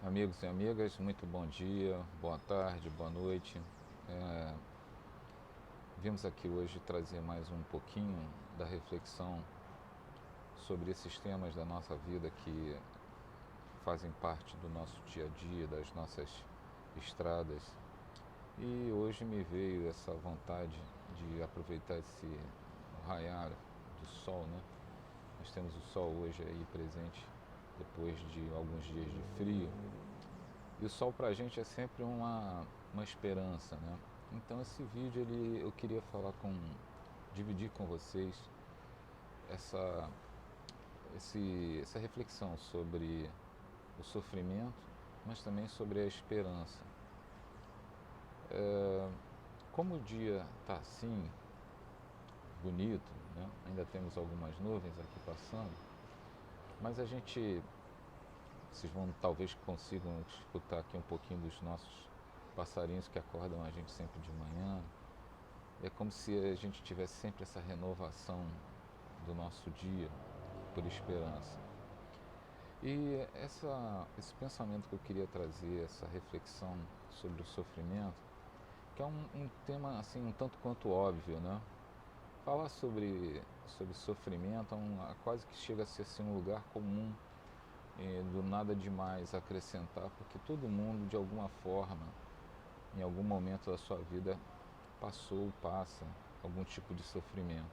Amigos e amigas, muito bom dia, boa tarde, boa noite. É, Vimos aqui hoje trazer mais um pouquinho da reflexão sobre esses temas da nossa vida que fazem parte do nosso dia a dia, das nossas estradas. E hoje me veio essa vontade de aproveitar esse raiar do sol, né? Nós temos o sol hoje aí presente depois de alguns dias de frio. E o sol para a gente é sempre uma esperança, né? Então esse vídeo eu queria dividir com vocês essa, essa reflexão sobre o sofrimento, mas também sobre a esperança. Como o dia está assim, bonito, né? Ainda temos algumas nuvens aqui passando, mas vocês talvez consigam escutar aqui um pouquinho dos nossos passarinhos que acordam a gente sempre de manhã. É como se a gente tivesse sempre essa renovação do nosso dia por esperança. E esse pensamento que eu queria trazer, essa reflexão sobre o sofrimento, que é um tema assim um tanto quanto óbvio, né? Falar sobre sofrimento quase que chega a ser assim, um lugar comum, do nada demais acrescentar, porque todo mundo de alguma forma, em algum momento da sua vida, passou ou passa algum tipo de sofrimento.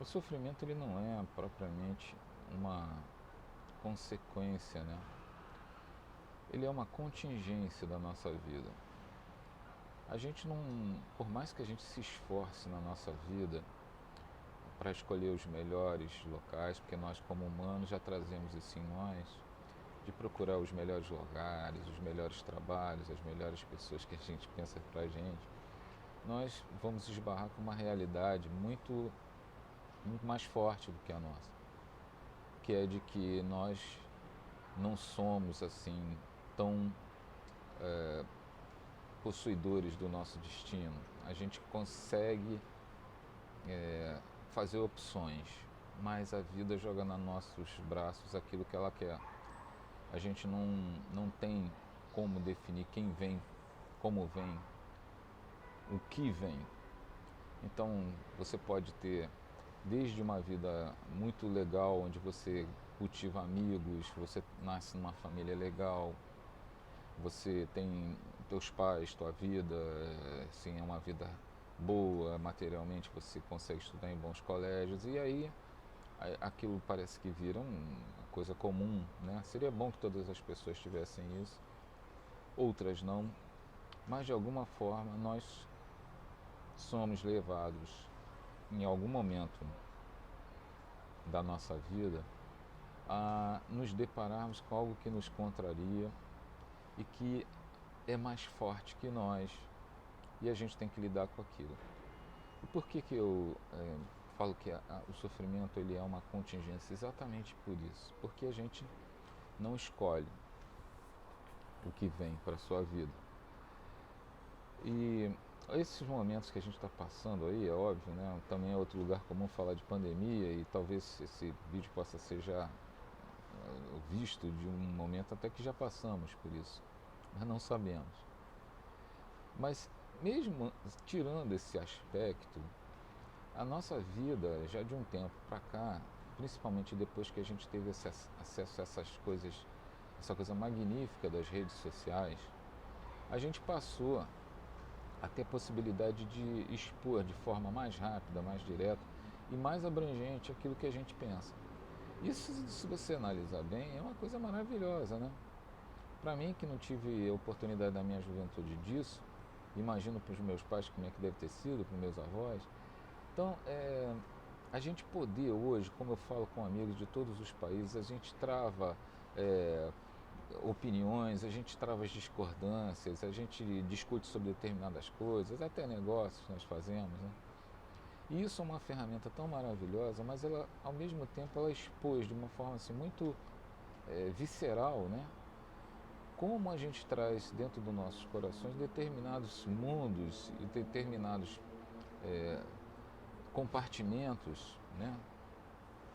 O sofrimento ele não é propriamente uma consequência, né? Ele é uma contingência da nossa vida. A gente não, por mais que a gente se esforce na nossa vida para escolher os melhores locais, porque nós como humanos já trazemos isso em nós, de procurar os melhores lugares, os melhores trabalhos, as melhores pessoas que a gente pensa pra gente, nós vamos esbarrar com uma realidade muito mais forte do que a nossa, que é de que nós não somos assim tão possuidores do nosso destino. A gente consegue fazer opções, mas a vida joga nos nossos braços aquilo que ela quer. A gente não tem como definir quem vem, como vem, o que vem. Então você pode ter desde uma vida muito legal, onde você cultiva amigos, você nasce numa família legal, você tem teus pais, tua vida, assim, é uma vida boa, materialmente você consegue estudar em bons colégios, e aí aquilo parece que vira uma coisa comum, né? Seria bom que todas as pessoas tivessem isso, outras não, mas de alguma forma nós somos levados em algum momento da nossa vida a nos depararmos com algo que nos contraria e que é mais forte que nós, e a gente tem que lidar com aquilo. E por que eu falo que o sofrimento ele é uma contingência? Exatamente por isso, porque a gente não escolhe o que vem para a sua vida. E esses momentos que a gente está passando aí, é óbvio, né? Também é outro lugar comum falar de pandemia, e talvez esse vídeo possa ser já visto de um momento até que já passamos por isso, mas não sabemos. Mas mesmo tirando esse aspecto, a nossa vida já de um tempo para cá, principalmente depois que a gente teve acesso a essas coisas, essa coisa magnífica das redes sociais, a gente passou a ter a possibilidade de expor de forma mais rápida, mais direta e mais abrangente aquilo que a gente pensa. Isso, se você analisar bem, é uma coisa maravilhosa, né? Para mim, que não tive a oportunidade da minha juventude disso, imagino para os meus pais como é que deve ter sido, para os meus avós. Então, a gente poder hoje, como eu falo com amigos de todos os países, a gente trava é, opiniões, a gente trava as discordâncias, a gente discute sobre determinadas coisas, até negócios nós fazemos, né? E isso é uma ferramenta tão maravilhosa, mas ela, ao mesmo tempo, ela expôs de uma forma assim, muito visceral, né? Como a gente traz dentro dos nossos corações determinados mundos e determinados compartimentos, né?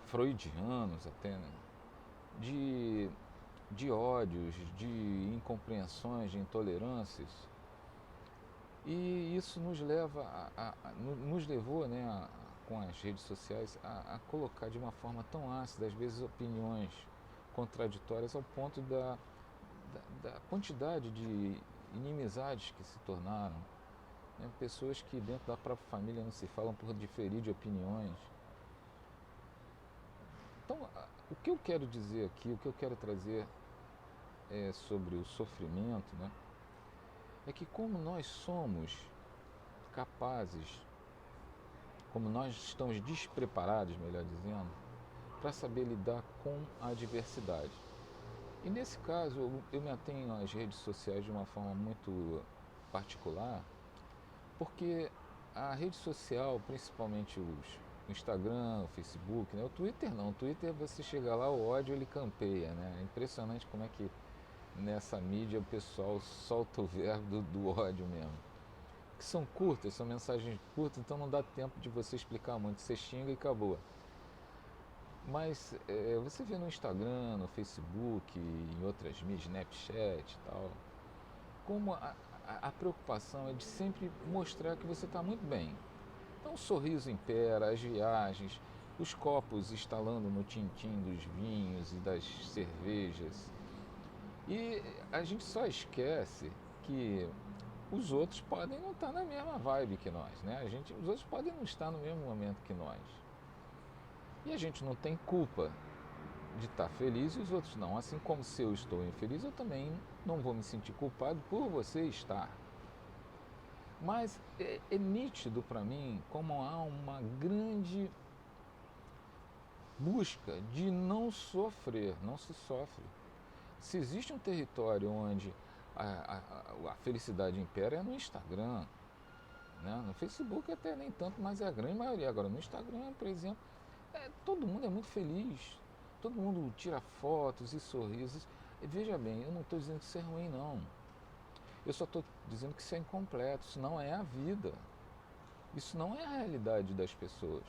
Freudianos até, né? de, de ódios, de incompreensões, de intolerâncias. E isso nos leva nos levou, né, com as redes sociais, a colocar de uma forma tão ácida, às vezes, opiniões contraditórias ao ponto da quantidade de inimizades que se tornaram, né? Pessoas que dentro da própria família não se falam por diferir de opiniões. Então, o que eu quero dizer aqui, o que eu quero trazer sobre o sofrimento, né, é que como nós somos capazes, como nós estamos despreparados, melhor dizendo, para saber lidar com a adversidade. E nesse caso, eu me atenho às redes sociais de uma forma muito particular, porque a rede social, principalmente o Instagram, o Facebook, né? O Twitter não, o Twitter você chega lá, o ódio ele campeia, né? É impressionante como é que nessa mídia o pessoal solta o verbo do ódio mesmo. Que são curtas, são mensagens curtas, então não dá tempo de você explicar muito, você xinga e acabou. Mas você vê no Instagram, no Facebook, em outras mídias, Snapchat e tal, como a preocupação é de sempre mostrar que você está muito bem. Então o sorriso impera, as viagens, os copos estalando no tintim dos vinhos e das cervejas. E a gente só esquece que os outros podem não estar na mesma vibe que nós, né? Os outros podem não estar no mesmo momento que nós. E a gente não tem culpa de estar feliz e os outros não. Assim como se eu estou infeliz, eu também não vou me sentir culpado por você estar. Mas é nítido para mim como há uma grande busca de não sofrer, não se sofre. Se existe um território onde a felicidade impera é no Instagram, né? No Facebook até nem tanto, mas é a grande maioria. Agora no Instagram, por exemplo, todo mundo é muito feliz, todo mundo tira fotos e sorrisos. E veja bem, eu não estou dizendo que isso é ruim, não. Eu só estou dizendo que isso é incompleto, isso não é a vida. Isso não é a realidade das pessoas.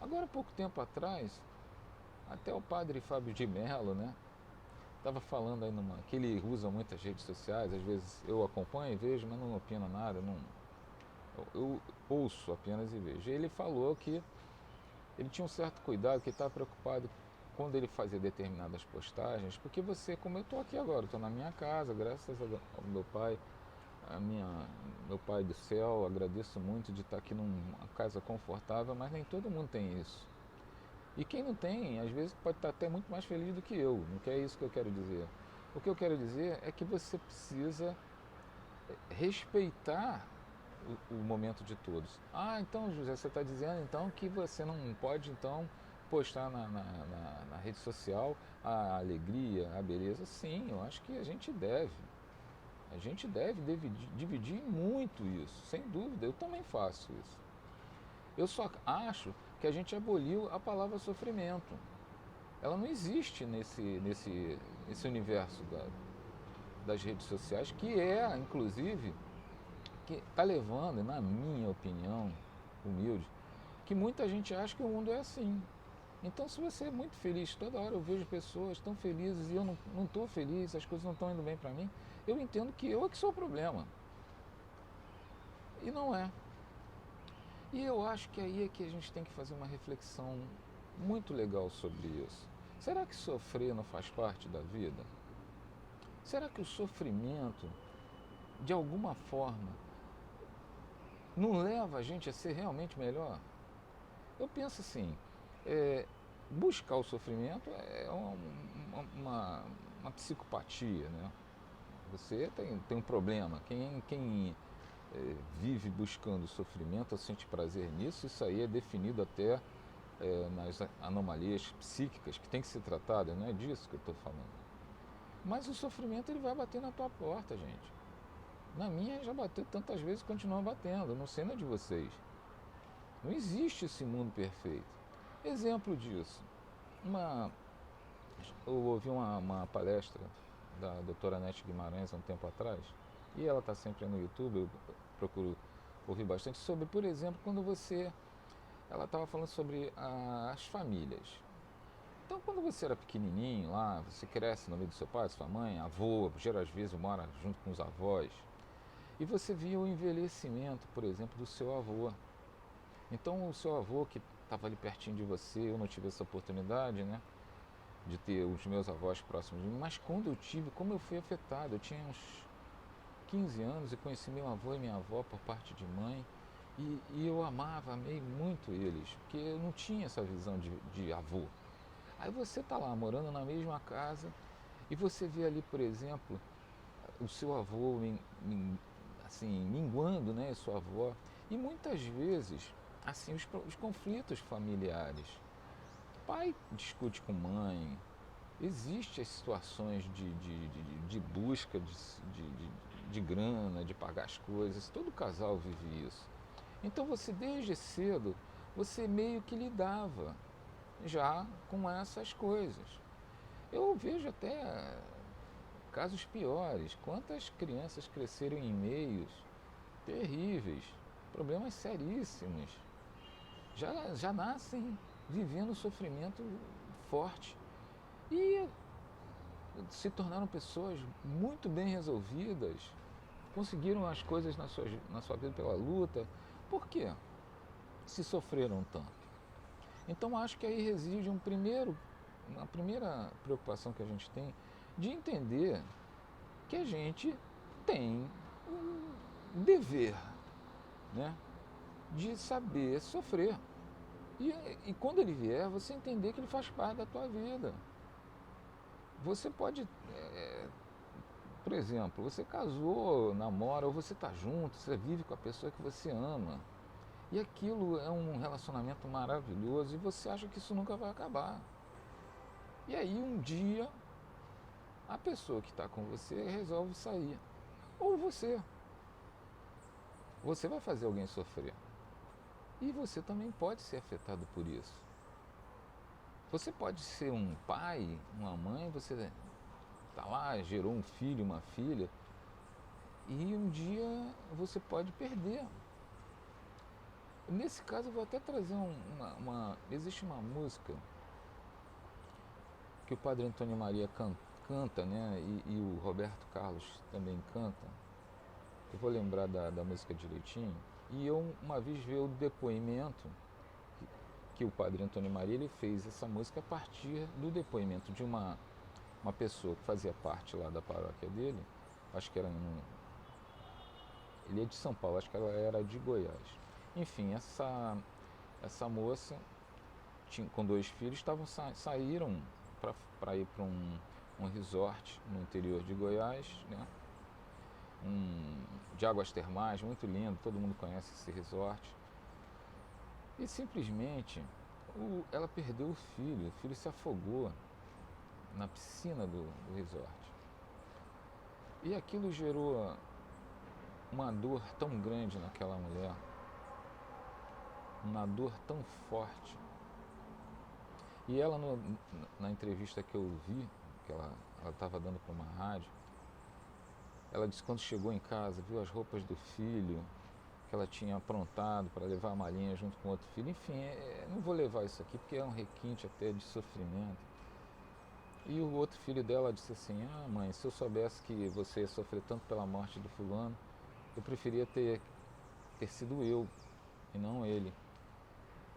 Agora, pouco tempo atrás, até o padre Fábio de Mello, né, estava falando aí que ele usa muitas redes sociais, às vezes eu acompanho e vejo, mas não opino nada, eu ouço apenas e vejo. E ele falou que ele tinha um certo cuidado, que estava preocupado quando ele fazia determinadas postagens, porque você, como eu estou aqui agora, estou na minha casa, graças ao meu pai, meu pai do céu, agradeço muito de estar aqui numa casa confortável, mas nem todo mundo tem isso. E quem não tem, às vezes pode estar até muito mais feliz do que eu, não é isso que eu quero dizer. O que eu quero dizer é que você precisa respeitar o momento de todos. Ah, então José, você está dizendo então que você não pode então postar na rede social a alegria, a beleza? Sim, eu acho que a gente deve. A gente deve dividir muito isso, sem dúvida, eu também faço isso. Eu só acho que a gente aboliu a palavra sofrimento. Ela não existe nesse universo das redes sociais, que é, inclusive, que está levando, na minha opinião, humilde, que muita gente acha que o mundo é assim. Então, se você é muito feliz, toda hora eu vejo pessoas tão felizes e eu não estou feliz, as coisas não estão indo bem para mim, eu entendo que eu é que sou o problema. E não é. E eu acho que aí é que a gente tem que fazer uma reflexão muito legal sobre isso. Será que sofrer não faz parte da vida? Será que o sofrimento, de alguma forma, não leva a gente a ser realmente melhor? Eu penso assim, buscar o sofrimento é uma psicopatia, né? Você tem um problema. Quem vive buscando sofrimento ou sente prazer nisso, isso aí é definido até nas anomalias psíquicas que tem que ser tratada, não é disso que eu estou falando. Mas o sofrimento ele vai bater na tua porta, gente. Na minha já bateu tantas vezes e continua batendo, não sei na de vocês. Não existe esse mundo perfeito. Exemplo disso, eu ouvi uma palestra da doutora Nete Guimarães há um tempo atrás, e ela está sempre no YouTube, eu procuro ouvir bastante, sobre, por exemplo, ela estava falando sobre as famílias. Então, quando você era pequenininho lá, você cresce no meio do seu pai, sua mãe, avô, às vezes mora junto com os avós, e você via o envelhecimento, por exemplo, do seu avô. Então, o seu avô que estava ali pertinho de você, eu não tive essa oportunidade, né, de ter os meus avós próximos de mim, mas quando eu tive, como eu fui afetado, eu tinha uns 15 anos e conheci meu avô e minha avó por parte de mãe, e eu amei muito eles, porque eu não tinha essa visão de avô. Aí você está lá morando na mesma casa e você vê ali, por exemplo, o seu avô assim, minguando, né, sua avó, e muitas vezes assim os conflitos familiares. Pai discute com mãe, existem as situações de busca de grana, de pagar as coisas, todo casal vive isso. Então você desde cedo, você meio que lidava já com essas coisas. Eu vejo até casos piores, quantas crianças cresceram em meios terríveis, problemas seríssimos, já nascem vivendo sofrimento forte e se tornaram pessoas muito bem resolvidas, conseguiram as coisas na sua vida pela luta. Por quê? Se sofreram tanto. Então acho que aí reside uma primeira preocupação que a gente tem de entender que a gente tem um dever, né, de saber sofrer. E quando ele vier, você entender que ele faz parte da tua vida. Você pode, por exemplo, você casou, namora, ou você está junto, você vive com a pessoa que você ama. E aquilo é um relacionamento maravilhoso e você acha que isso nunca vai acabar. E aí um dia a pessoa que está com você resolve sair. Ou você vai fazer alguém sofrer. E você também pode ser afetado por isso. Você pode ser um pai, uma mãe, você está lá, gerou um filho, uma filha, e um dia você pode perder. Nesse caso eu vou até trazer existe uma música que o Padre Antônio Maria canta, né? E o Roberto Carlos também canta. Eu vou lembrar da música direitinho. E eu uma vez vi o depoimento que o Padre Antônio Maria ele fez essa música a partir do depoimento de uma pessoa que fazia parte lá da paróquia dele. Acho que era ele é de São Paulo, acho que ela era de Goiás. Enfim, essa moça com 2 filhos saíram para ir para um resort no interior de Goiás, né? De águas termais, muito lindo, todo mundo conhece esse resort. E simplesmente ela perdeu o filho se afogou na piscina do resort. E aquilo gerou uma dor tão grande naquela mulher, uma dor tão forte. E ela, na entrevista que eu vi, que ela estava dando para uma rádio, ela disse que quando chegou em casa, viu as roupas do filho, que ela tinha aprontado para levar a malinha junto com outro filho. Enfim, não vou levar isso aqui porque é um requinte até de sofrimento. E o outro filho dela disse assim: ah, mãe, se eu soubesse que você ia sofrer tanto pela morte do fulano, eu preferia ter sido eu e não ele.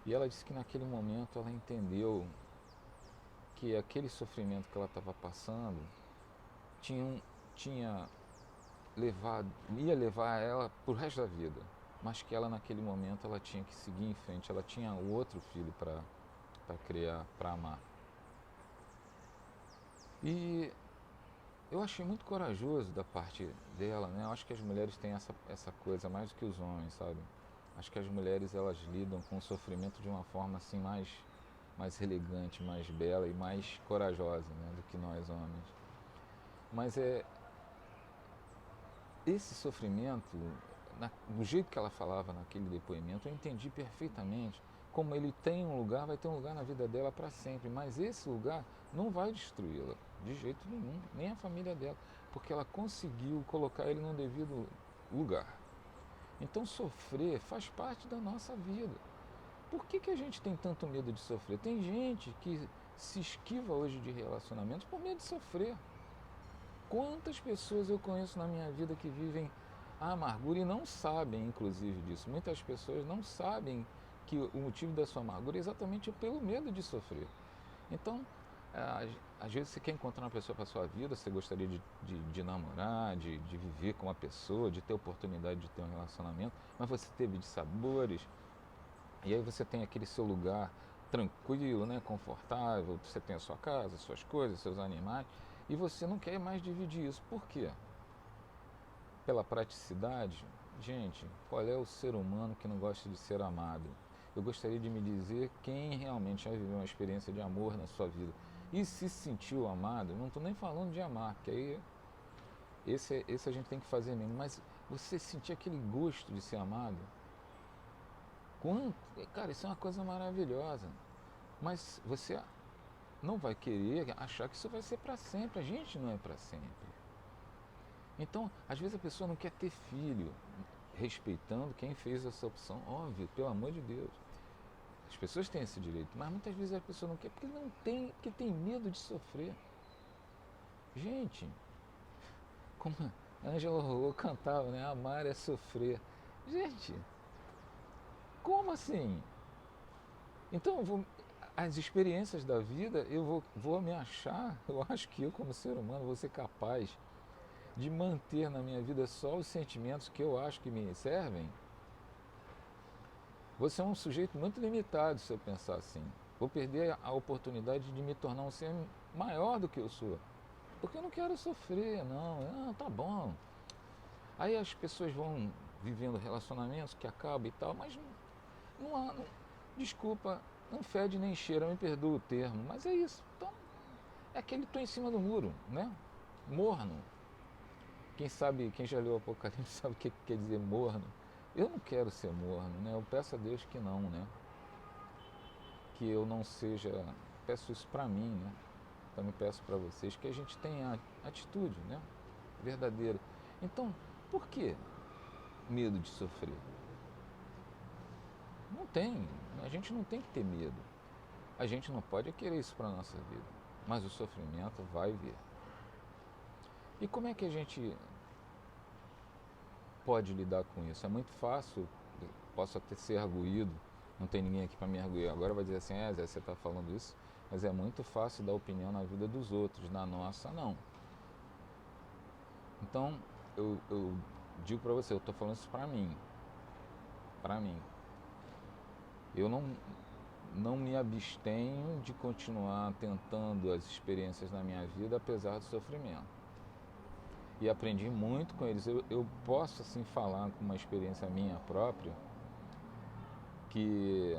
E ela disse que naquele momento ela entendeu que aquele sofrimento que ela estava passando tinha ia levar ela pro resto da vida, mas que ela naquele momento ela tinha que seguir em frente, ela tinha o outro filho para criar, para amar. E eu achei muito corajoso da parte dela, né? Eu acho que as mulheres têm essa coisa mais do que os homens, sabe? Acho que as mulheres elas lidam com o sofrimento de uma forma assim mais elegante, mais bela e mais corajosa, né, do que nós homens. Mas esse sofrimento, do jeito que ela falava naquele depoimento, eu entendi perfeitamente. Como ele tem um lugar, vai ter um lugar na vida dela para sempre, mas esse lugar não vai destruí-la, de jeito nenhum, nem a família dela, porque ela conseguiu colocar ele no devido lugar. Então sofrer faz parte da nossa vida. Por que a gente tem tanto medo de sofrer? Tem gente que se esquiva hoje de relacionamentos por medo de sofrer. Quantas pessoas eu conheço na minha vida que vivem a amargura e não sabem, inclusive, disso. Muitas pessoas não sabem que o motivo da sua amargura é exatamente pelo medo de sofrer. Então, às vezes você quer encontrar uma pessoa para a sua vida, você gostaria de namorar, de viver com uma pessoa, de ter oportunidade de ter um relacionamento, mas você teve dissabores, e aí você tem aquele seu lugar tranquilo, né, confortável, você tem a sua casa, suas coisas, seus animais, e você não quer mais dividir isso. Por quê? Pela praticidade? Gente, qual é o ser humano que não gosta de ser amado? Eu gostaria de me dizer quem realmente já viveu uma experiência de amor na sua vida e se sentiu amado. Não estou nem falando de amar, porque aí esse a gente tem que fazer mesmo, mas você sentir aquele gosto de ser amado, quanto, cara, isso é uma coisa maravilhosa, mas você não vai querer achar que isso vai ser para sempre. A gente não é para sempre. Então, às vezes a pessoa não quer ter filho, respeitando quem fez essa opção, óbvio, pelo amor de Deus. As pessoas têm esse direito, mas muitas vezes a pessoa não quer porque não tem, porque tem medo de sofrer. Gente, como a Ângela Rolô cantava, né? Amar é sofrer. Gente, como assim? Então, as experiências da vida, vou me achar, eu acho que eu como ser humano vou ser capaz de manter na minha vida só os sentimentos que eu acho que me servem. Você é um sujeito muito limitado se eu pensar assim. Vou perder a oportunidade de me tornar um ser maior do que eu sou. Porque eu não quero sofrer, não, tá bom. Aí as pessoas vão vivendo relacionamentos que acabam e tal, mas desculpa, não fede nem cheira, me perdoa o termo, mas é isso. Então, é aquele tô em cima do muro, né? Morno. Quem sabe, quem já leu o Apocalipse sabe o que quer dizer morno. Eu não quero ser morno, né? Eu peço a Deus que não, né? Que eu não seja, peço isso para mim, né? Também peço para vocês que a gente tenha atitude, né? Verdadeira. Então, por que medo de sofrer? Não tem, a gente não tem que ter medo. A gente não pode querer isso para a nossa vida, mas o sofrimento vai vir. E como é que a gente pode lidar com isso? É muito fácil, posso até ser arguído, não tem ninguém aqui para me arguir. Agora vai dizer assim, Zé, você está falando isso, mas é muito fácil dar opinião na vida dos outros, na nossa não. Então, eu digo para você, eu estou falando isso para mim. Para mim. Eu não me abstenho de continuar tentando as experiências na minha vida, apesar do sofrimento. E aprendi muito com eles. Eu posso, assim, falar com uma experiência minha própria, que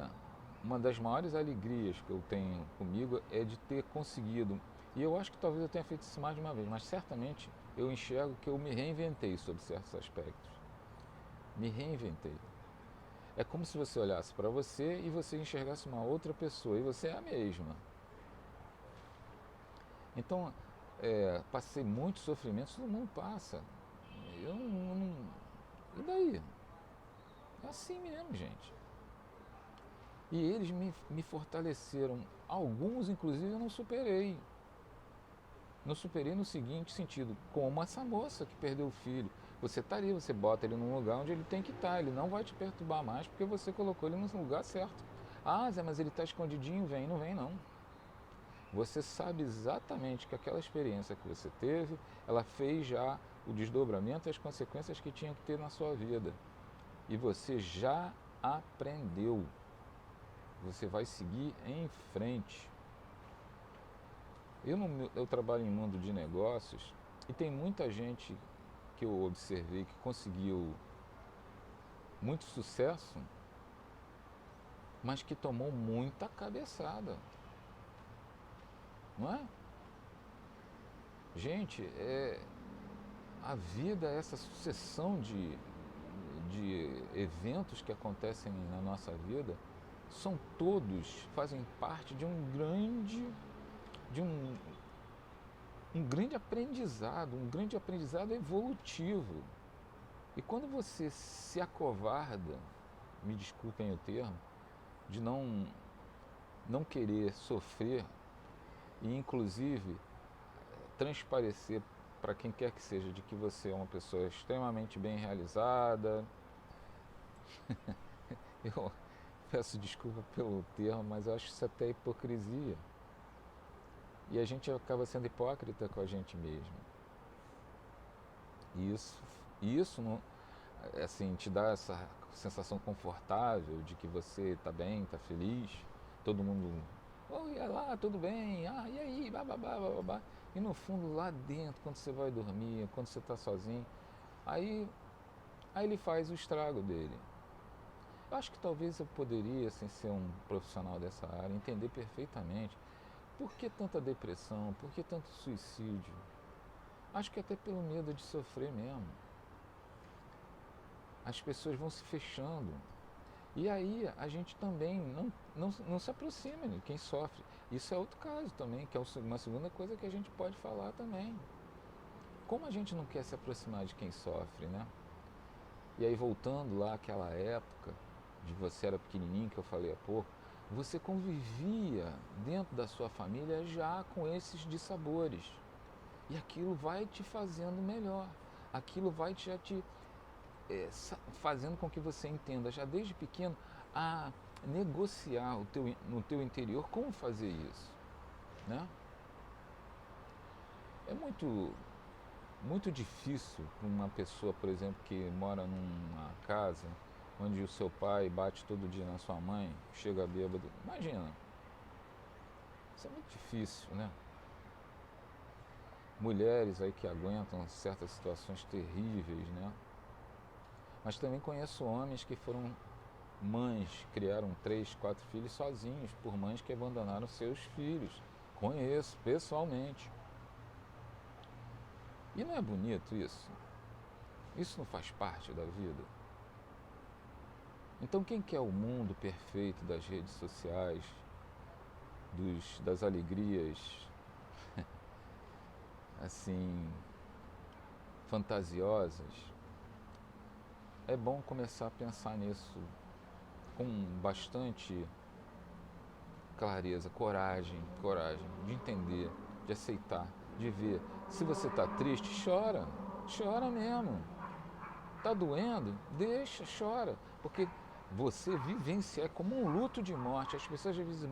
uma das maiores alegrias que eu tenho comigo é de ter conseguido, e eu acho que talvez eu tenha feito isso mais de uma vez, mas certamente eu enxergo que eu me reinventei sobre certos aspectos. Me reinventei. É como se você olhasse para você e você enxergasse uma outra pessoa, e você é a mesma. Então, passei muitos sofrimentos, todo mundo passa. Eu não. E daí? É assim mesmo, gente. E eles me fortaleceram. Alguns, inclusive, eu não superei. Não superei no seguinte sentido, como essa moça que perdeu o filho. Você está ali, você bota ele num lugar onde ele tem que estar. Ele não vai te perturbar mais porque você colocou ele no lugar certo. Ah, Zé, mas ele está escondidinho, vem. Não vem, não. Você sabe exatamente que aquela experiência que você teve, ela fez já o desdobramento e as consequências que tinha que ter na sua vida. E você já aprendeu. Você vai seguir em frente. Eu trabalho em mundo de negócios e tem muita gente que eu observei que conseguiu muito sucesso, mas que tomou muita cabeçada. Não é? Gente, a vida é essa sucessão de eventos que acontecem na nossa vida, fazem parte de um grande aprendizado evolutivo. E quando você se acovarda, me desculpem o termo, de não querer sofrer e inclusive transparecer para quem quer que seja de que você é uma pessoa extremamente bem realizada. Eu peço desculpa pelo termo, mas eu acho isso até hipocrisia. E a gente acaba sendo hipócrita com a gente mesmo. E isso não, assim, te dá essa sensação confortável de que você está bem, está feliz, todo mundo, oi, lá, tudo bem, e aí, bababá, bababá. E no fundo, lá dentro, quando você vai dormir, quando você está sozinho, aí, aí ele faz o estrago dele. Eu acho que talvez eu poderia, sem ser um profissional dessa área, entender perfeitamente por que tanta depressão, por que tanto suicídio. Acho que até pelo medo de sofrer mesmo. As pessoas vão se fechando. E aí a gente também não se aproxima de quem sofre. Isso é outro caso também, que é uma segunda coisa que a gente pode falar também. Como a gente não quer se aproximar de quem sofre, né? E aí voltando lá àquela época, de você era pequenininho, que eu falei há pouco, você convivia dentro da sua família já com esses dissabores. E aquilo vai te fazendo melhor. Aquilo vai já te fazendo com que você entenda já desde pequeno a negociar no teu interior como fazer isso, né? É muito difícil para uma pessoa, por exemplo, que mora numa casa onde o seu pai bate todo dia na sua mãe, chega bêbado. Imagina, isso é muito difícil, né? Mulheres aí que aguentam certas situações terríveis, né? Mas também conheço homens que foram mães, criaram 3, 4 filhos sozinhos, por mães que abandonaram seus filhos. Conheço pessoalmente. E não é bonito isso? Isso não faz parte da vida? Então quem quer o mundo perfeito das redes sociais, das alegrias, assim, fantasiosas, é bom começar a pensar nisso com bastante clareza, coragem, de entender, de aceitar, de ver. Se você está triste, chora, chora mesmo. Está doendo? Deixa, chora, porque você vivencia, é como um luto de morte. As pessoas às vezes,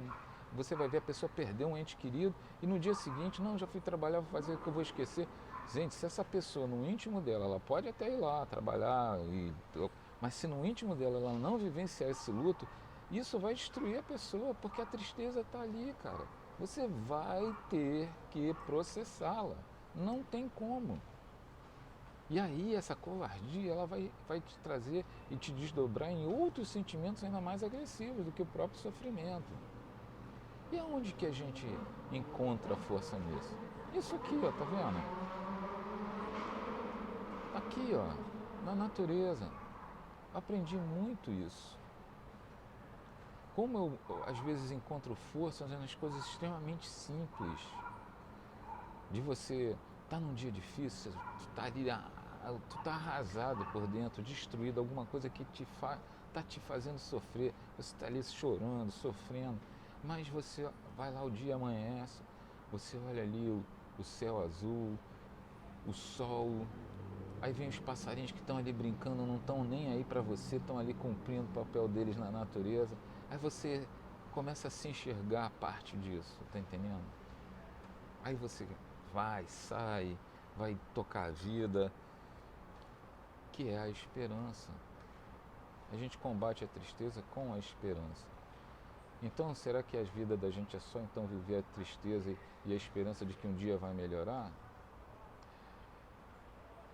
você vai ver a pessoa perder um ente querido e no dia seguinte, não, já fui trabalhar, vou fazer o que eu vou esquecer. Gente, se essa pessoa no íntimo dela, ela pode até ir lá trabalhar, mas se no íntimo dela ela não vivenciar esse luto, isso vai destruir a pessoa, porque a tristeza está ali, cara. Você vai ter que processá-la. Não tem como. E aí essa covardia ela vai te trazer e te desdobrar em outros sentimentos ainda mais agressivos do que o próprio sofrimento. E aonde que a gente encontra força nisso? Isso aqui, ó, tá vendo? Aqui, ó, na natureza. Aprendi muito isso. Como eu às vezes encontro força nas coisas extremamente simples. De você estar num dia difícil, tu tá arrasado por dentro, destruído, alguma coisa que tá te fazendo sofrer. Você está ali chorando, sofrendo, mas você vai lá, o dia amanhece, você olha ali o céu azul, o sol, aí vem os passarinhos que estão ali brincando, não estão nem aí para você, estão ali cumprindo o papel deles na natureza. Aí você começa a se enxergar parte disso, tá entendendo? Aí você vai, sai, vai tocar a vida, que é a esperança. A gente combate a tristeza com a esperança. Então, será que a vida da gente é só então viver a tristeza e a esperança de que um dia vai melhorar?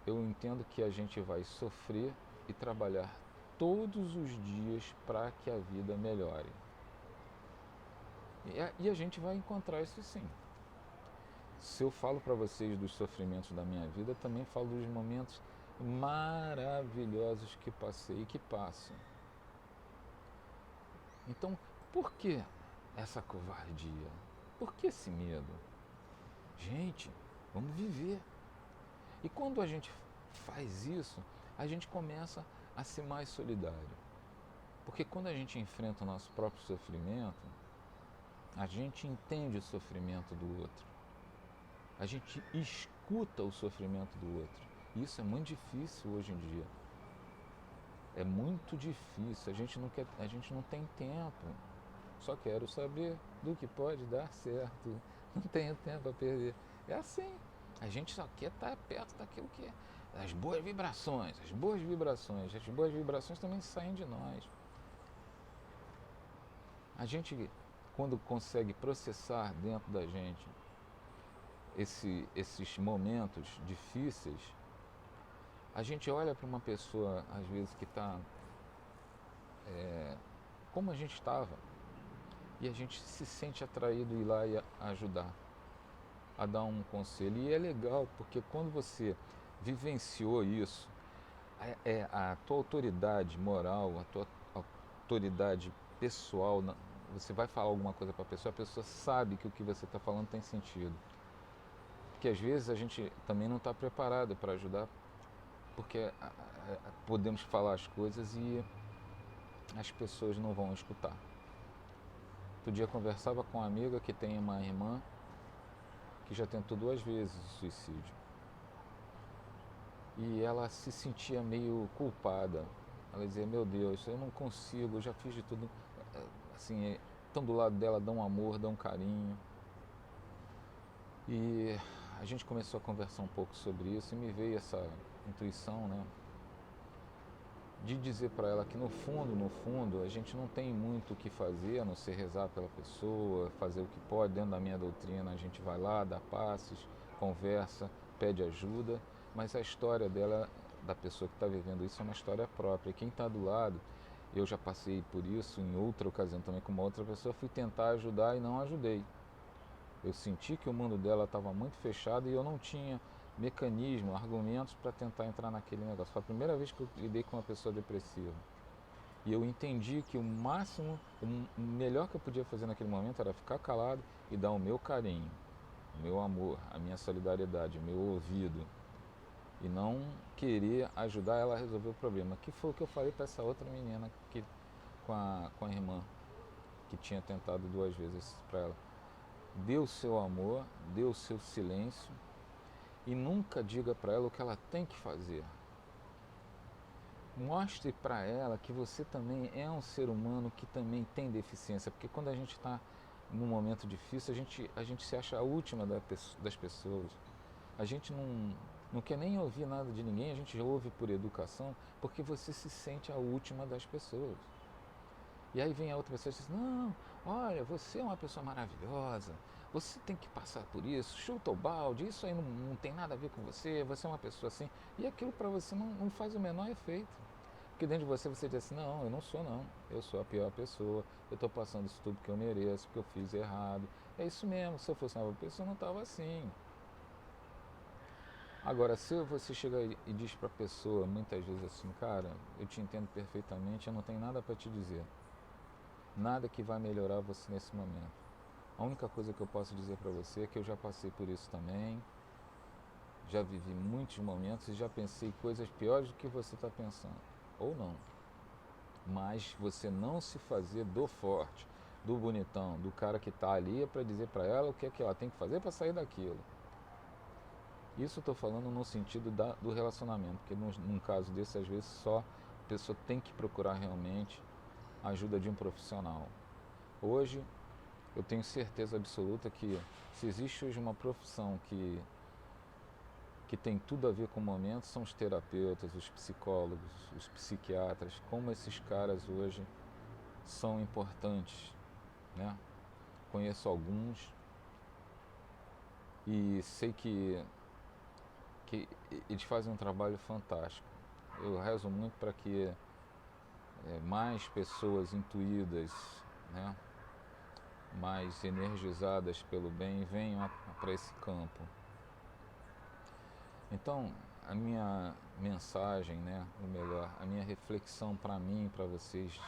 Eu entendo que a gente vai sofrer e trabalhar todos os dias para que a vida melhore. E a gente vai encontrar isso sim. Se eu falo para vocês dos sofrimentos da minha vida, também falo dos momentos maravilhosos que passei e que passo. Então, por que essa covardia? Por que esse medo? Gente, vamos viver. E quando a gente faz isso, a gente começa a ser mais solidário. Porque quando a gente enfrenta o nosso próprio sofrimento, a gente entende o sofrimento do outro, a gente escuta o sofrimento do outro. Isso é muito difícil hoje em dia. É muito difícil, a gente não tem tempo. Só quero saber do que pode dar certo. Não tenho tempo a perder. É assim. A gente só quer estar perto daquilo que é. As boas vibrações, as boas vibrações. As boas vibrações também saem de nós. A gente, quando consegue processar dentro da gente esses momentos difíceis, a gente olha para uma pessoa, às vezes, que está como a gente estava, e a gente se sente atraído a ir lá e ajudar, a dar um conselho. E é legal, porque quando você vivenciou isso, a tua autoridade moral, a tua autoridade pessoal, você vai falar alguma coisa para a pessoa sabe que o que você está falando tem sentido. Porque às vezes a gente também não está preparado para ajudar, porque podemos falar as coisas e as pessoas não vão escutar. Outro dia eu conversava com uma amiga que tem uma irmã que já tentou 2 vezes o suicídio. E ela se sentia meio culpada. Ela dizia, meu Deus, eu não consigo, eu já fiz de tudo. Assim, estão do lado dela, dão amor, dão carinho. E a gente começou a conversar um pouco sobre isso e me veio essa intuição, né? De dizer para ela que no fundo, a gente não tem muito o que fazer, a não ser rezar pela pessoa, fazer o que pode. Dentro da minha doutrina, a gente vai lá, dá passes, conversa, pede ajuda, mas a história dela, da pessoa que está vivendo isso, é uma história própria. E quem está do lado, eu já passei por isso em outra ocasião também com uma outra pessoa, fui tentar ajudar e não ajudei. Eu senti que o mundo dela estava muito fechado e eu não tinha mecanismo, argumentos para tentar entrar naquele negócio. Foi a primeira vez que eu lidei com uma pessoa depressiva. E eu entendi que o máximo, o melhor que eu podia fazer naquele momento era ficar calado e dar o meu carinho, o meu amor, a minha solidariedade, o meu ouvido. E não querer ajudar ela a resolver o problema. Que foi o que eu falei para essa outra menina com a irmã, que tinha tentado 2 vezes para ela. Dê o seu amor, dê o seu silêncio e nunca diga para ela o que ela tem que fazer. Mostre para ela que você também é um ser humano que também tem deficiência, porque quando a gente está num momento difícil, a gente se acha a última das pessoas. A gente não quer nem ouvir nada de ninguém, a gente ouve por educação, porque você se sente a última das pessoas. E aí vem a outra pessoa e diz, não, olha, você é uma pessoa maravilhosa, você tem que passar por isso, chuta o balde, isso aí não tem nada a ver com você, você é uma pessoa assim. E aquilo para você não faz o menor efeito. Porque dentro de você diz assim, não, eu não sou não, eu sou a pior pessoa, eu estou passando isso tudo que eu mereço, porque eu fiz errado. É isso mesmo, se eu fosse uma boa pessoa, eu não estava assim. Agora, se você chega e diz para a pessoa, muitas vezes assim, cara, eu te entendo perfeitamente, eu não tenho nada para te dizer. Nada que vai melhorar você nesse momento. A única coisa que eu posso dizer para você é que eu já passei por isso também, já vivi muitos momentos e já pensei coisas piores do que você está pensando, ou não. Mas você não se fazer do forte, do bonitão, do cara que está ali para dizer para ela o que é que ela tem que fazer para sair daquilo. Isso eu estou falando no sentido do relacionamento, porque num caso desse, às vezes, só a pessoa tem que procurar realmente a ajuda de um profissional. Hoje, eu tenho certeza absoluta que se existe hoje uma profissão que tem tudo a ver com o momento, são os terapeutas, os psicólogos, os psiquiatras, como esses caras hoje são importantes, né? Conheço alguns e sei que eles fazem um trabalho fantástico. Eu rezo muito para que mais pessoas intuídas, né, mais energizadas pelo bem venham para esse campo. Então, a minha mensagem, né, ou melhor, a minha reflexão para mim e para vocês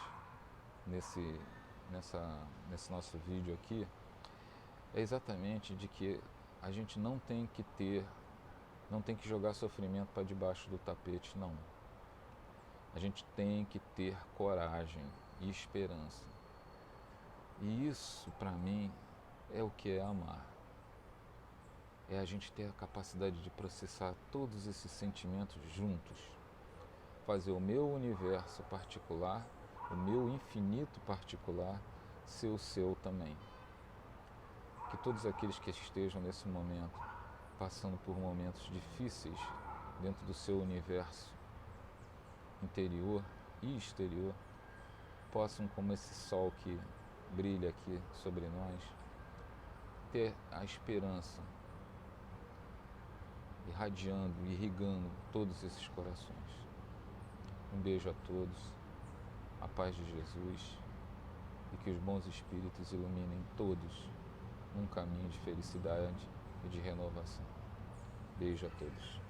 nesse nosso vídeo aqui é exatamente de que a gente não tem que jogar sofrimento para debaixo do tapete, não. A gente tem que ter coragem e esperança. E isso, para mim, é o que é amar. É a gente ter a capacidade de processar todos esses sentimentos juntos. Fazer o meu universo particular, o meu infinito particular, ser o seu também. Que todos aqueles que estejam nesse momento, passando por momentos difíceis dentro do seu universo interior e exterior, possam, como esse sol que brilha aqui sobre nós, ter a esperança irradiando, irrigando todos esses corações. Um beijo a todos, a paz de Jesus e que os bons espíritos iluminem todos num caminho de felicidade e de renovação. Beijo a todos.